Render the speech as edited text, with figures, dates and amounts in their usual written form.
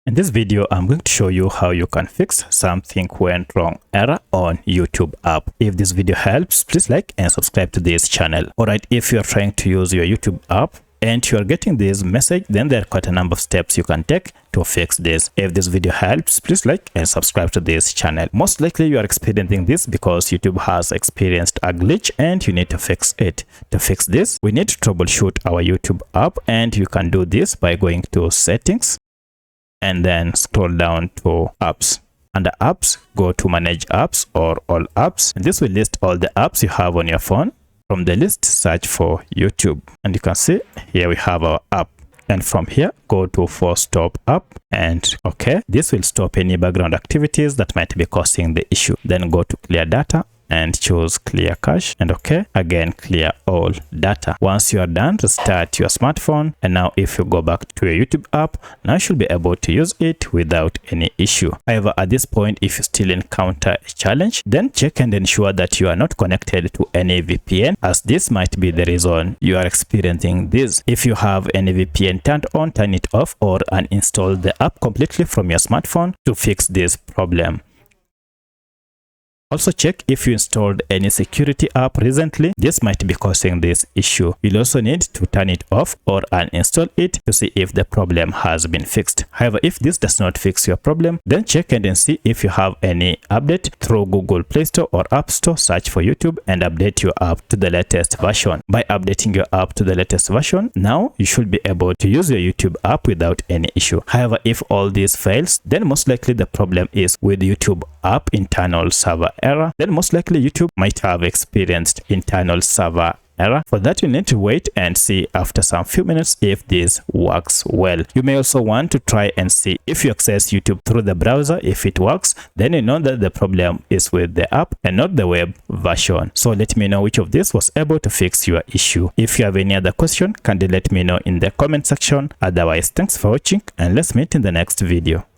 In this video, I'm going to show you how you can fix something went wrong error on YouTube app. If this video helps, please like and subscribe to this channel. Alright, if you're trying to use your YouTube app and you're getting this message, then there are quite a number of steps you can take to fix this. If this video helps, please like and subscribe to this channel. Most likely you are experiencing this because YouTube has experienced a glitch and you need to fix it. To fix this, we need to troubleshoot our YouTube app, and you can do this by going to settings and then scroll down to apps. Under apps, go to manage apps or all apps, and this will list all the apps you have on your phone. From the list, search for YouTube, and you can see here we have our app. And from here, go to force stop app, and okay, this will stop any background activities that might be causing the issue. Then go to clear data and choose clear cache, and okay, again clear all data. Once you are done, restart your smartphone, and now if you go back to your YouTube app, now you should be able to use it without any issue. However, at this point, if you still encounter a challenge, then check and ensure that you are not connected to any VPN, as this might be the reason you are experiencing this. If you have any VPN turned on, turn it off or uninstall the app completely from your smartphone to fix this problem. Also check if you installed any security app recently. This might be causing this issue. You'll also need to turn it off or uninstall it to see if the problem has been fixed. However, if this does not fix your problem, then check and see if you have any update through Google Play Store or App Store. Search for YouTube and update your app to the latest version. By updating your app to the latest version, now you should be able to use your YouTube app without any issue. However, if all this fails, then most likely the problem is with YouTube app internal server error. Then most likely YouTube might have experienced internal server error. For that, you need to wait and see after some few minutes if this works well. You may also want to try and see if you access YouTube through the browser. If it works, then you know that the problem is with the app and not the web version. So let me know which of this was able to fix your issue. If you have any other question, kindly let me know in the comment section. Otherwise, thanks for watching, and let's meet in the next video.